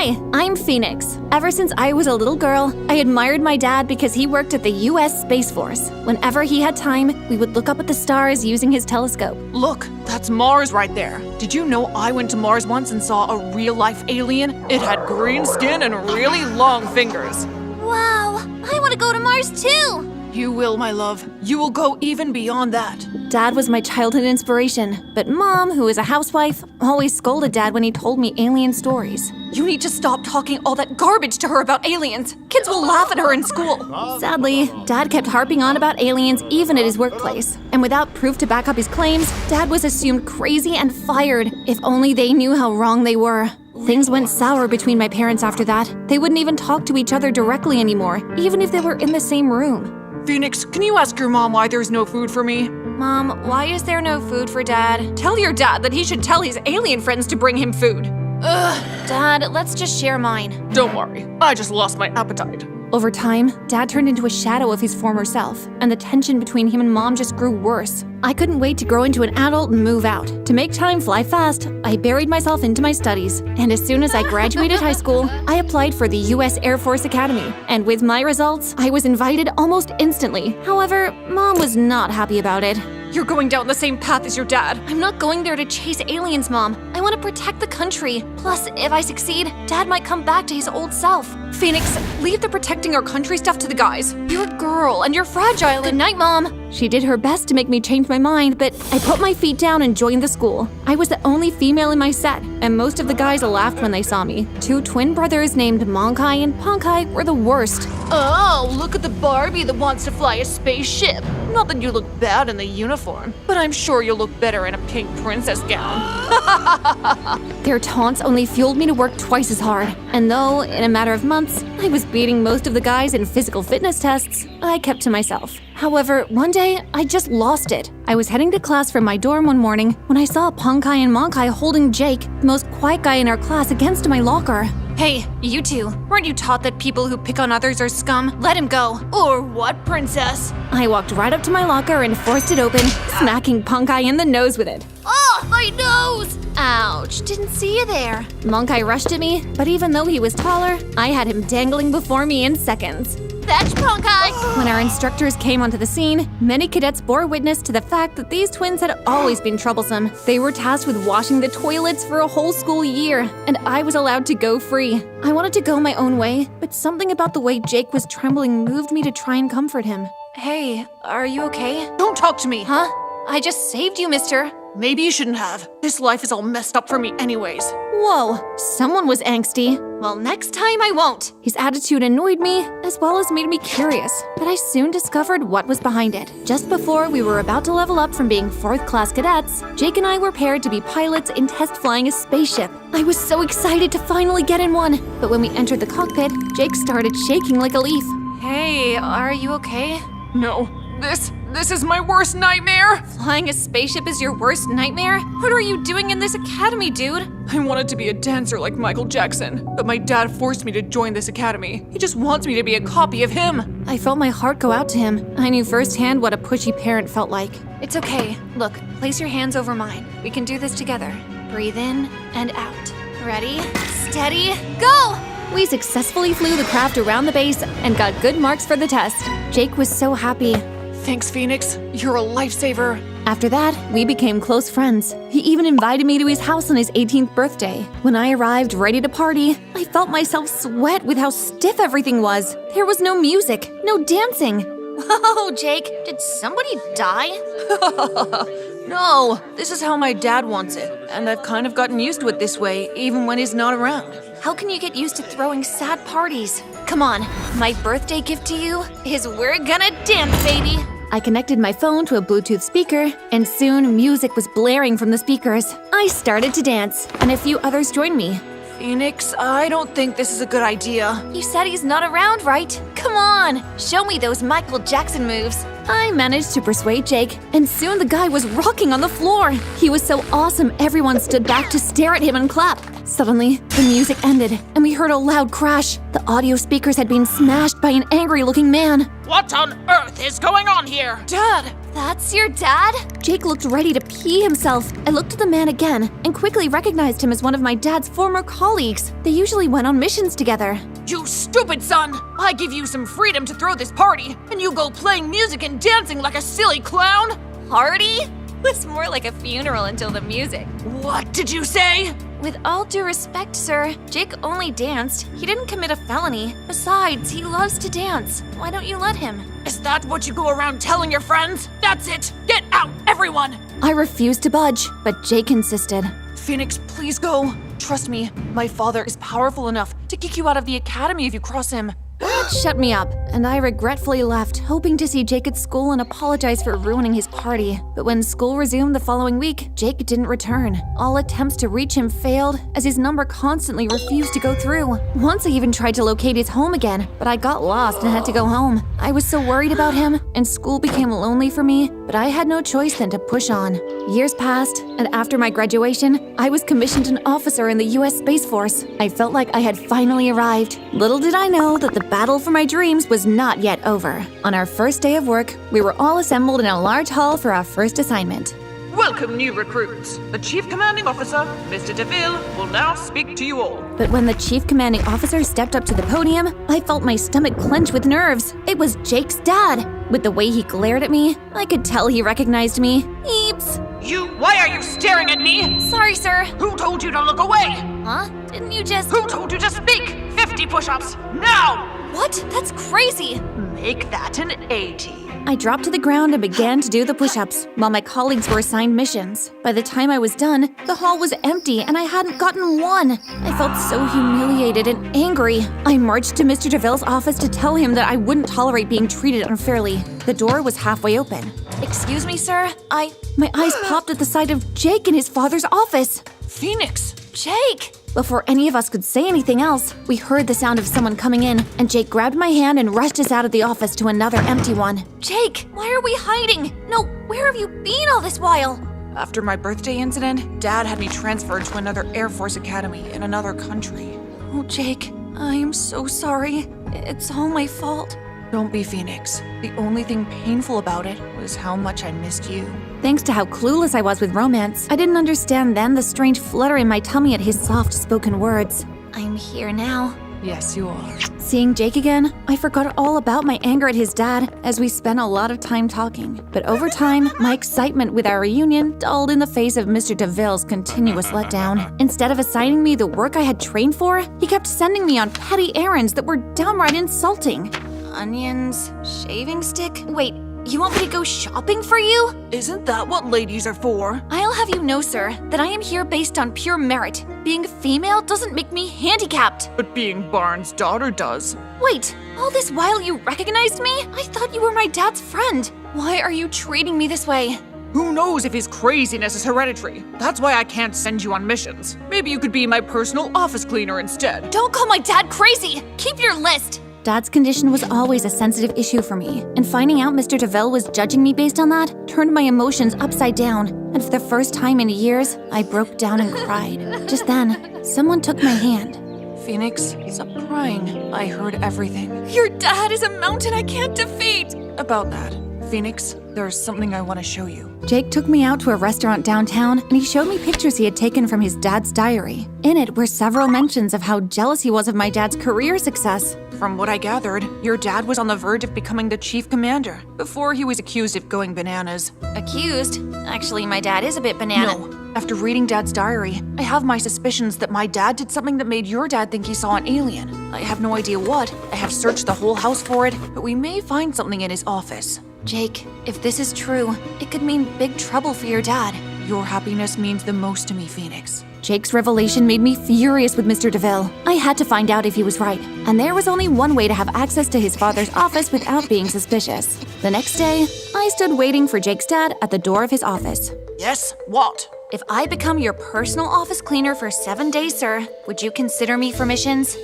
Hi, I'm Phoenix. Ever since I was a little girl, I admired my dad because he worked at the US Space Force. Whenever he had time, we would look up at the stars using his telescope. Look, that's Mars right there. Did you know I went to Mars once and saw a real-life alien? It had green skin and really long fingers. Wow, I want to go to Mars too! You will, my love. You will go even beyond that. Dad was my childhood inspiration, but Mom, who is a housewife, always scolded Dad when he told me alien stories. You need to stop talking all that garbage to her about aliens. Kids will laugh at her in school. Sadly, Dad kept harping on about aliens even at his workplace. And without proof to back up his claims, Dad was assumed crazy and fired. If only they knew how wrong they were. Things went sour between my parents after that. They wouldn't even talk to each other directly anymore, even if they were in the same room. Phoenix, can you ask your mom why there's no food for me? Mom, why is there no food for Dad? Tell your dad that he should tell his alien friends to bring him food. Dad, let's just share mine. Don't worry, I just lost my appetite. Over time, Dad turned into a shadow of his former self, and the tension between him and Mom just grew worse. I couldn't wait to grow into an adult and move out. To make time fly fast, I buried myself into my studies, and as soon as I graduated high school, I applied for the US Air Force Academy. And with my results, I was invited almost instantly. However, Mom was not happy about it. You're going down the same path as your dad. I'm not going there to chase aliens, Mom. I want to protect the country. Plus, if I succeed, Dad might come back to his old self. Phoenix, leave the protecting our country stuff to the guys. You're a girl and you're fragile. Good night, Mom. She did her best to make me change my mind, but I put my feet down and joined the school. I was the only female in my set, and most of the guys laughed when they saw me. Two twin brothers named Monkai and Ponkai were the worst. Oh, look at the Barbie that wants to fly a spaceship. Not that you look bad in the uniform, but I'm sure you'll look better in a pink princess gown. Their taunts only fueled me to work twice as hard. And though, in a matter of months, I was beating most of the guys in physical fitness tests, I kept to myself. However, one day, I just lost it. I was heading to class from my dorm one morning when I saw Ponkai and Monkai holding Jake, the most quiet guy in our class, against my locker. Hey, you two, weren't you taught that people who pick on others are scum? Let him go. Or what, princess? I walked right up to my locker and forced it open, smacking Ponkai in the nose with it. Oh, my nose! Ouch, didn't see you there. Monkai rushed at me, but even though he was taller, I had him dangling before me in seconds. Fetch, Ponkai! When our instructors came onto the scene, many cadets bore witness to the fact that these twins had always been troublesome. They were tasked with washing the toilets for a whole school year, and I was allowed to go free. I wanted to go my own way, but something about the way Jake was trembling moved me to try and comfort him. Hey, are you okay? Don't talk to me. Huh? I just saved you, mister. Maybe you shouldn't have. This life is all messed up for me anyways. Whoa, someone was angsty. Well, next time I won't. His attitude annoyed me, as well as made me curious, but I soon discovered what was behind it. Just before we were about to level up from being 4th class cadets, Jake and I were paired to be pilots in test flying a spaceship. I was so excited to finally get in one, but when we entered the cockpit, Jake started shaking like a leaf. Hey, are you okay? No, this is my worst nightmare. Flying a spaceship is your worst nightmare? What are you doing in this academy, dude? I wanted to be a dancer like Michael Jackson, but my dad forced me to join this academy. He just wants me to be a copy of him. I felt my heart go out to him. I knew firsthand what a pushy parent felt like. It's okay. Look, place your hands over mine. We can do this together. Breathe in and out. Ready, steady, go! We successfully flew the craft around the base and got good marks for the test. Jake was so happy. Thanks, Phoenix. You're a lifesaver. After that, we became close friends. He even invited me to his house on his 18th birthday. When I arrived ready to party, I felt myself sweat with how stiff everything was. There was no music, no dancing. Whoa, Jake, did somebody die? No, this is how my dad wants it, and I've kind of gotten used to it this way, even when he's not around. How can you get used to throwing sad parties? Come on, my birthday gift to you is we're gonna dance, baby! I connected my phone to a Bluetooth speaker, and soon music was blaring from the speakers. I started to dance, and a few others joined me. Phoenix, I don't think this is a good idea. You said he's not around, right? Come on, show me those Michael Jackson moves. I managed to persuade Jake, and soon the guy was rocking on the floor. He was so awesome, everyone stood back to stare at him and clap. Suddenly, the music ended, and we heard a loud crash. The audio speakers had been smashed by an angry-looking man. What on earth is going on here? Dad, That's your dad? Jake looked ready to pee himself. I looked at the man again and quickly recognized him as one of my dad's former colleagues. They usually went on missions together. You stupid son! I give you some freedom to throw this party, and you go playing music and dancing like a silly clown? Party? Was more like a funeral until the music. What did you say? With all due respect, sir, Jake only danced. He didn't commit a felony. Besides, he loves to dance. Why don't you let him? Is that what you go around telling your friends? That's it! Get out, everyone! I refused to budge, but Jake insisted. Phoenix, please go. Trust me, my father is powerful enough to kick you out of the academy if you cross him. That shut me up, and I regretfully left, hoping to see Jake at school and apologize for ruining his party. But when school resumed the following week, Jake didn't return. All attempts to reach him failed, as his number constantly refused to go through. Once I even tried to locate his home again, but I got lost and had to go home. I was so worried about him, and school became lonely for me, but I had no choice than to push on. Years passed, and after my graduation, I was commissioned an officer in the US Space Force. I felt like I had finally arrived. Little did I know that the battle for my dreams was not yet over. On our first day of work, we were all assembled in a large hall for our first assignment. Welcome, new recruits. The Chief Commanding Officer, Mr. DeVille, will now speak to you all. But when the chief commanding officer stepped up to the podium, I felt my stomach clench with nerves. It was Jake's dad. With the way he glared at me, I could tell he recognized me. Eeps. Why are you staring at me? Sorry, sir. Who told you to look away? Huh? Didn't you just... Who told you to speak? 50 push-ups, now! What? That's crazy. Make that an 80. I dropped to the ground and began to do the push-ups, while my colleagues were assigned missions. By the time I was done, the hall was empty and I hadn't gotten one. I felt so humiliated and angry. I marched to Mr. DeVille's office to tell him that I wouldn't tolerate being treated unfairly. The door was halfway open. Excuse me, sir. My eyes popped at the sight of Jake in his father's office. Phoenix! Jake! Before any of us could say anything else, we heard the sound of someone coming in, and Jake grabbed my hand and rushed us out of the office to another empty one. Jake, why are we hiding? No, where have you been all this while? After my birthday incident, Dad had me transferred to another Air Force academy in another country. Oh, Jake, I am so sorry. It's all my fault. Don't be, Phoenix. The only thing painful about it was how much I missed you. Thanks to how clueless I was with romance, I didn't understand then the strange flutter in my tummy at his soft-spoken words. I'm here now. Yes, you are. Seeing Jake again, I forgot all about my anger at his dad as we spent a lot of time talking. But over time, my excitement with our reunion dulled in the face of Mr. DeVille's continuous letdown. Instead of assigning me the work I had trained for, he kept sending me on petty errands that were downright insulting. Onions, shaving stick? Wait, you want me to go shopping for you? Isn't that what ladies are for? I'll have you know, sir, that I am here based on pure merit. Being female doesn't make me handicapped. But being Barnes' daughter does. Wait, all this while you recognized me? I thought you were my dad's friend. Why are you treating me this way? Who knows if his craziness is hereditary? That's why I can't send you on missions. Maybe you could be my personal office cleaner instead. Don't call my dad crazy! Keep your list! Dad's condition was always a sensitive issue for me, and finding out Mr. DeVille was judging me based on that turned my emotions upside down, and for the first time in years, I broke down and cried. Just then, someone took my hand. Phoenix, stop crying. I heard everything. Your dad is a mountain I can't defeat! About that, Phoenix, there's something I want to show you. Jake took me out to a restaurant downtown, and he showed me pictures he had taken from his dad's diary. In it were several mentions of how jealous he was of my dad's career success. From what I gathered, your dad was on the verge of becoming the chief commander before he was accused of going bananas. Accused? Actually, my dad is a bit banana. No. After reading Dad's diary, I have my suspicions that my dad did something that made your dad think he saw an alien. I have no idea what. I have searched the whole house for it, but we may find something in his office. Jake, if this is true, it could mean big trouble for your dad. Your happiness means the most to me, Phoenix. Jake's revelation made me furious with Mr. DeVille. I had to find out if he was right, and there was only one way to have access to his father's office without being suspicious. The next day, I stood waiting for Jake's dad at the door of his office. Yes? What? If I become your personal office cleaner for 7 days, sir, would you consider me for missions?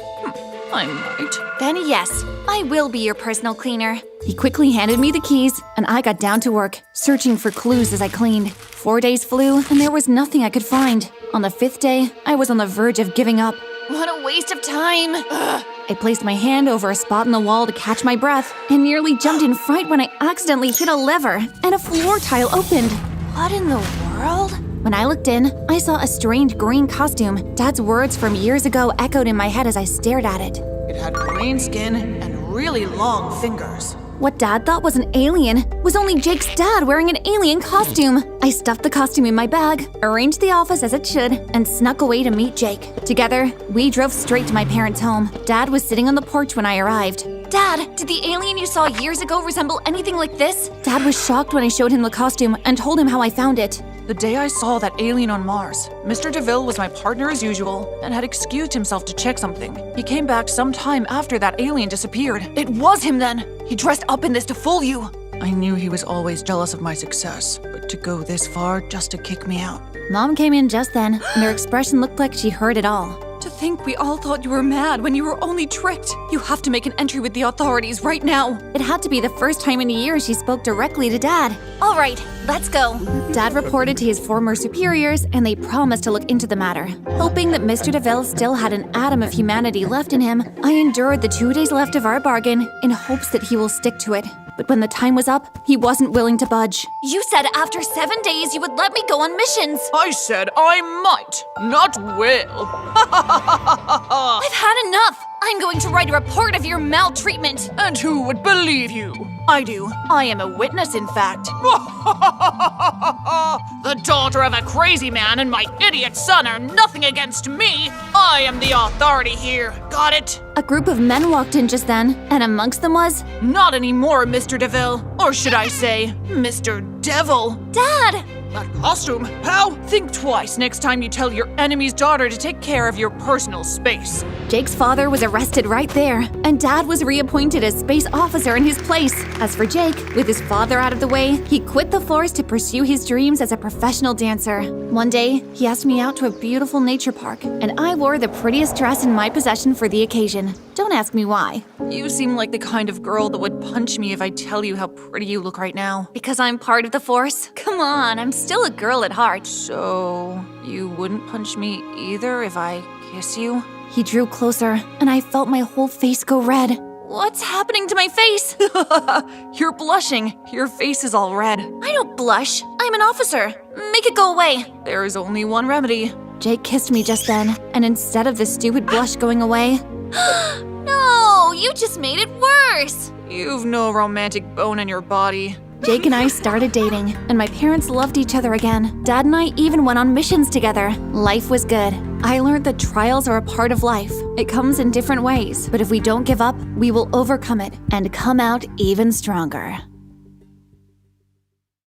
I might. Then yes, I will be your personal cleaner. He quickly handed me the keys, and I got down to work, searching for clues as I cleaned. 4 days flew, and there was nothing I could find. On the 5th day, I was on the verge of giving up. What a waste of time. I placed my hand over a spot in the wall to catch my breath and nearly jumped in fright when I accidentally hit a lever and a floor tile opened. What in the world? When I looked in, I saw a strange green costume. Dad's words from years ago echoed in my head as I stared at it. It had green skin and really long fingers. What Dad thought was an alien was only Jake's dad wearing an alien costume. I stuffed the costume in my bag, arranged the office as it should, and snuck away to meet Jake. Together, we drove straight to my parents' home. Dad was sitting on the porch when I arrived. Dad, did the alien you saw years ago resemble anything like this? Dad was shocked when I showed him the costume and told him how I found it. The day I saw that alien on Mars, Mr. DeVille was my partner as usual and had excused himself to check something. He came back some time after that alien disappeared. It was him then! He dressed up in this to fool you! I knew he was always jealous of my success, but to go this far just to kick me out. Mom came in just then, and her expression looked like she heard it all. To think we all thought you were mad when you were only tricked. You have to make an entry with the authorities right now. It had to be the first time in years she spoke directly to Dad. All right, let's go. Dad reported to his former superiors, and they promised to look into the matter. Hoping that Mr. DeVille still had an atom of humanity left in him, I endured the 2 days left of our bargain in hopes that he will stick to it. But when the time was up, he wasn't willing to budge. You said after 7 days you would let me go on missions. I said I might, not will. I've had enough. I'm going to write a report of your maltreatment. And who would believe you? I do. I am a witness, in fact. The daughter of a crazy man and my idiot son are nothing against me. I am the authority here. Got it? A group of men walked in just then, and amongst them was… Not anymore, Mr. DeVille. Or should I say, Mr. Devil. Dad! That costume? How? Think twice next time you tell your enemy's daughter to take care of your personal space. Jake's father was arrested right there, and Dad was reappointed as space officer in his place. As for Jake, with his father out of the way, he quit the force to pursue his dreams as a professional dancer. One day, he asked me out to a beautiful nature park, and I wore the prettiest dress in my possession for the occasion. Don't ask me why. You seem like the kind of girl that would punch me if I tell you how pretty you look right now. Because I'm part of the Force? Come on, I'm still a girl at heart. So, you wouldn't punch me either if I kiss you? He drew closer, and I felt my whole face go red. What's happening to my face? You're blushing. Your face is all red. I don't blush. I'm an officer. Make it go away. There is only one remedy. Jake kissed me just then, and instead of the stupid blush going away… No, you just made it worse. You've no romantic bone in your body. Jake and I started dating, and my parents loved each other again. Dad and I even went on missions together. Life was good. I learned that trials are a part of life. It comes in different ways, but if we don't give up, we will overcome it and come out even stronger.